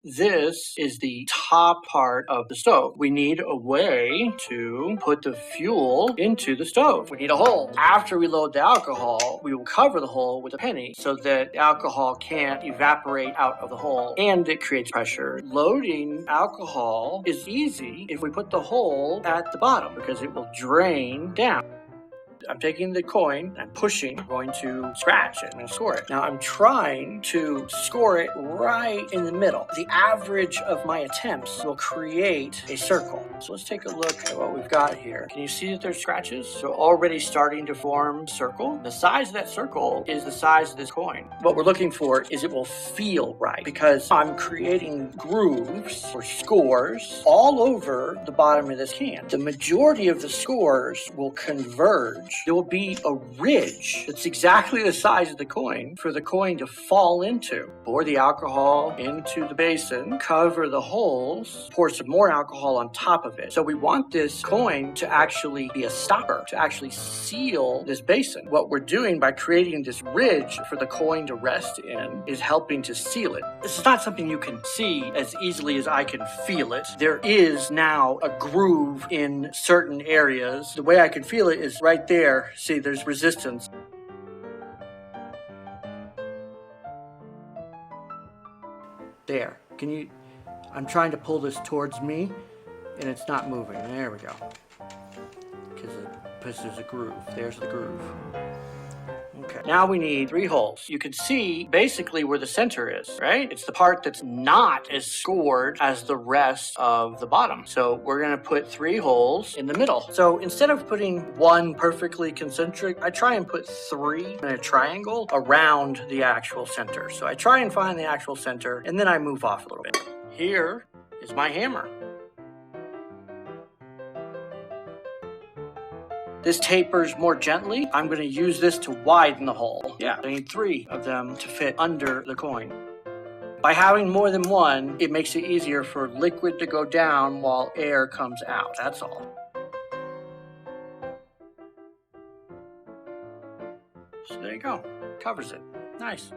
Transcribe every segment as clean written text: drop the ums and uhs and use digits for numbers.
This is the top part of the stove. We need a way to put the fuel into the stove. We need a hole. After we load the alcohol, we will cover the hole with a penny so that alcohol can't evaporate out of the hole and it creates pressure. Loading alcohol is easy if we put the hole at the bottom because it will drain down. I'm taking the coin, I'm pushing, I'm going to scratch it and score it. Now I'm trying to score it right in the middle. The average of my attempts will create a circle. So let's take a look at what we've got here. Can you see that there's scratches? So already starting to form a circle. The size of that circle is the size of this coin. What we're looking for is it will feel right because I'm creating grooves or scores all over the bottom of this can. The majority of the scores will converge. There will be a ridge that's exactly the size of the coin for the coin to fall into. Pour the alcohol into the basin, cover the holes, pour some more alcohol on top of it. So we want this coin to actually be a stopper, to actually seal this basin. What we're doing by creating this ridge for the coin to rest in is helping to seal it. This is not something you can see as easily as I can feel it. There is now a groove in certain areas. The way I can feel it is right there. See, there's resistance. There. Can you... I'm trying to pull this towards me, and it's not moving. There we go. Because there's a groove. There's the groove. Okay. Now we need 3 holes. You can see basically where the center is, right? It's the part that's not as scored as the rest of the bottom. So we're going to put 3 holes in the middle. So instead of putting 1 perfectly concentric, I try and put 3 in a triangle around the actual center. So I try and find the actual center, and then I move off a little bit. Here is my hammer. This tapers more gently. I'm going to use this to widen the hole. Yeah, I need 3 of them to fit under the coin. By having more than 1, it makes it easier for liquid to go down while air comes out. That's all. So there you go. Covers it. Nice.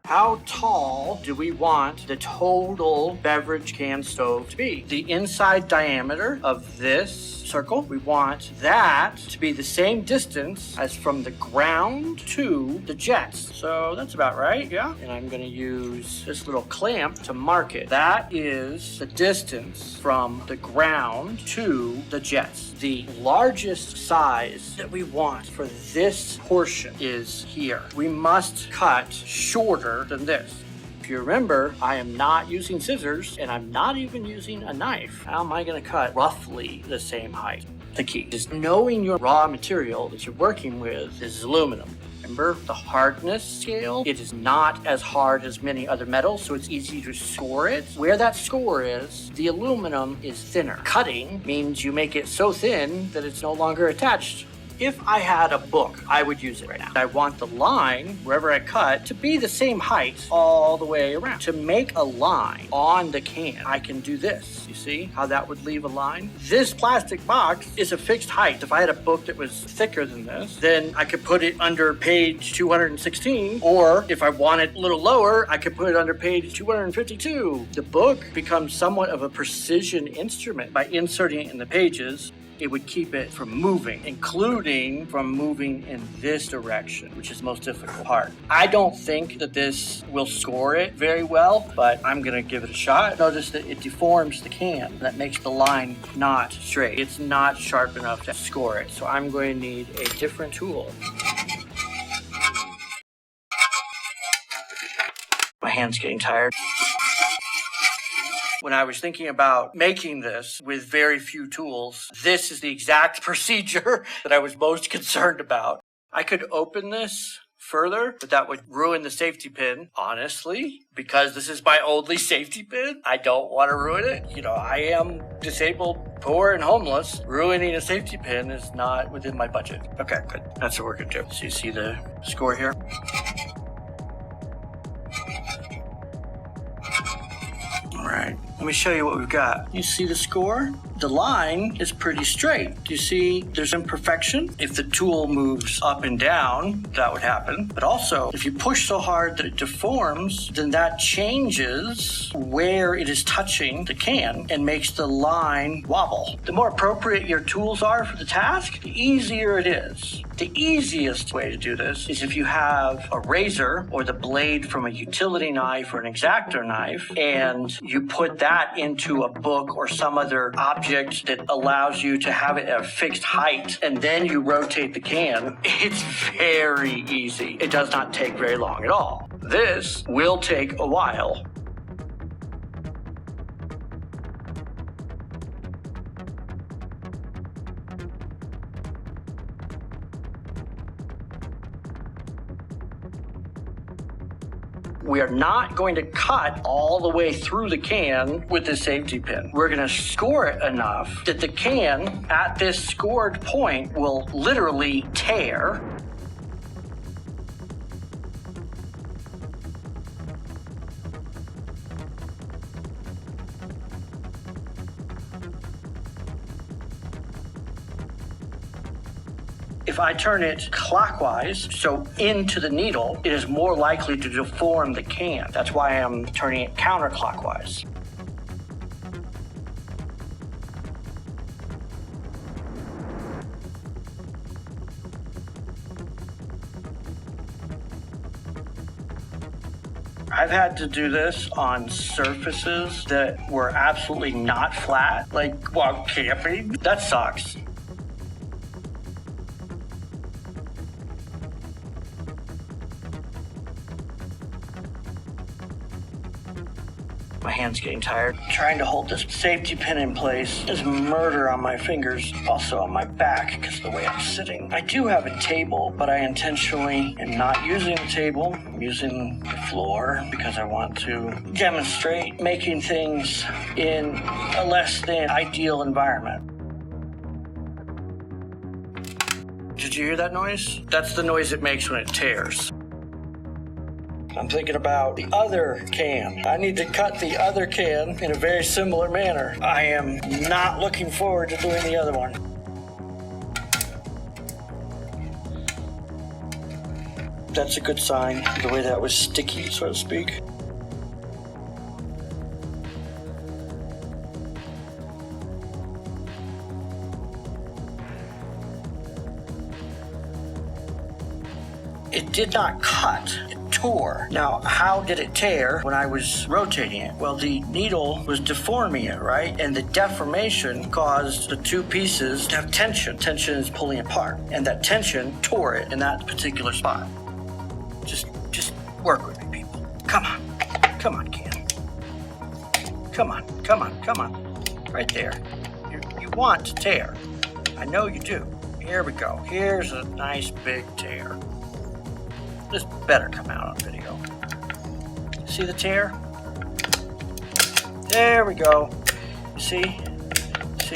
How tall do we want the total beverage can stove to be? The inside diameter of this circle, we want that to be the same distance as from the ground to the jets. So that's about right, yeah? And I'm going to use this little clamp to mark it. That is the distance from the ground to the jets. The largest size that we want for this portion is here. We must cut shorter than this. If you remember, I am not using scissors and I'm not even using a knife. How am I going to cut roughly the same height? The key is knowing your raw material that you're working with is aluminum. Remember the hardness scale? It is not as hard as many other metals, so it's easy to score it. Where that score is, the aluminum is thinner. Cutting means you make it so thin that it's no longer attached. If I had a book, I would use it right now. I want the line, wherever I cut, to be the same height all the way around. To make a line on the can, I can do this. You see how that would leave a line? This plastic box is a fixed height. If I had a book that was thicker than this, then I could put it under page 216, or if I want it a little lower, I could put it under page 252. The book becomes somewhat of a precision instrument by inserting it in the pages. It would keep it from moving, including from moving in this direction, which is the most difficult part. I don't think that this will score it very well, but I'm gonna give it a shot. Notice that it deforms the can. That makes the line not straight. It's not sharp enough to score it, so I'm going to need a different tool. My hand's getting tired. When I was thinking about making this with very few tools, this is the exact procedure that I was most concerned about. I could open this further, but that would ruin the safety pin. Honestly, because this is my only safety pin, I don't want to ruin it. You know, I am disabled, poor, and homeless. Ruining a safety pin is not within my budget. Okay, good. That's what we're going to do. So you see the score here? All right, let me show you what we've got. You see the score? the line is pretty straight. Do you see there's imperfection? If the tool moves up and down, that would happen. But also, if you push so hard that it deforms, then that changes where it is touching the can and makes the line wobble. The more appropriate your tools are for the task, the easier it is. The easiest way to do this is if you have a razor or the blade from a utility knife or an X-Acto knife, and you put that into a book or some other object that allows you to have it at a fixed height, and then you rotate the can. It's very easy. It does not take very long at all. This will take a while. We are not going to cut all the way through the can with this safety pin. We're going to score it enough that the can at this scored point will literally tear. If I turn it clockwise, so into the needle, it is more likely to deform the can. That's why I'm turning it counterclockwise. I've had to do this on surfaces that were absolutely not flat, like while camping. That sucks. My hand's getting tired. Trying to hold this safety pin in place is murder on my fingers, also on my back because of the way I'm sitting. I do have a table, but I intentionally am not using the table. I'm using the floor because I want to demonstrate making things in a less than ideal environment. Did you hear that noise? That's the noise it makes when it tears. I'm thinking about the other can. I need to cut the other can in a very similar manner. I am not looking forward to doing the other one. That's a good sign, the way that was sticky, so to speak. It did not cut. It tore. Now, how did it tear when I was rotating it? Well, the needle was deforming it, right? And the deformation caused the two pieces to have tension. Tension is pulling apart. And that tension tore it in that particular spot. Just work with me, people. Come on. Come on, Ken. Come on. Come on. Come on. Right there. You want to tear. I know you do. Here we go. Here's a nice big tear. This better come out on video. See the tear? There we go. See,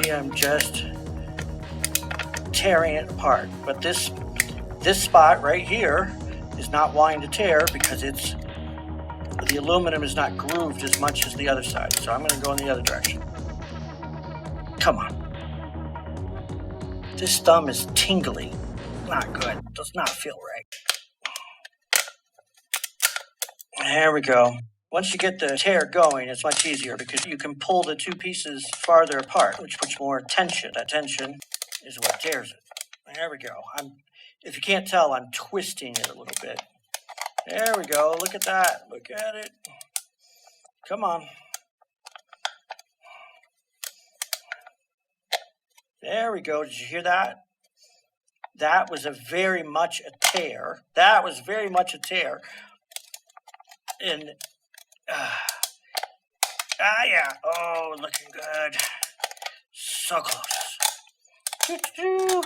I'm just tearing it apart. But this spot right here is not wanting to tear because the aluminum is not grooved as much as the other side. So I'm going to go in the other direction. Come on. This thumb is tingly. Not good. Does not feel right. There we go. Once you get the tear going, it's much easier because you can pull the two pieces farther apart, which puts more tension. That tension is what tears it. There we go. If you can't tell, I'm twisting it a little bit. There we go. Look at that. Look at it. Come on. There we go. Did you hear that? That was very much a tear. That was very much a tear. And, yeah. Oh, looking good. So close. Do-do-do.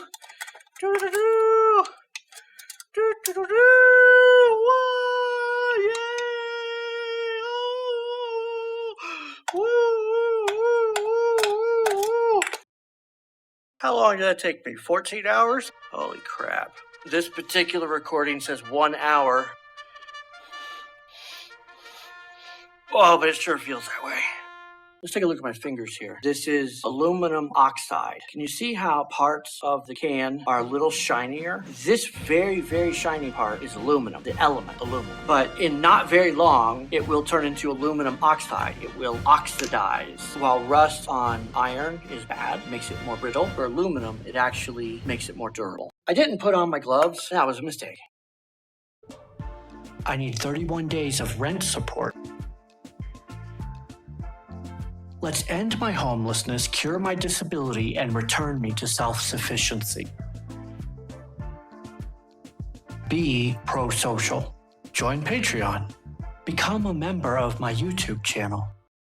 Do-do-do. Do-do-do-do. Whoa, yeah. Woo. How long did that take me? 14 hours? Holy crap. This particular recording says 1 hour. Oh, but it sure feels that way. Let's take a look at my fingers here. This is aluminum oxide. Can you see how parts of the can are a little shinier? This very, very shiny part is aluminum, the element aluminum. But in not very long, it will turn into aluminum oxide. It will oxidize. While rust on iron is bad, makes it more brittle, for aluminum, it actually makes it more durable. I didn't put on my gloves. That was a mistake. I need 31 days of rent support. Let's end my homelessness, cure my disability, and return me to self-sufficiency. Be pro-social. Join Patreon. Become a member of my YouTube channel.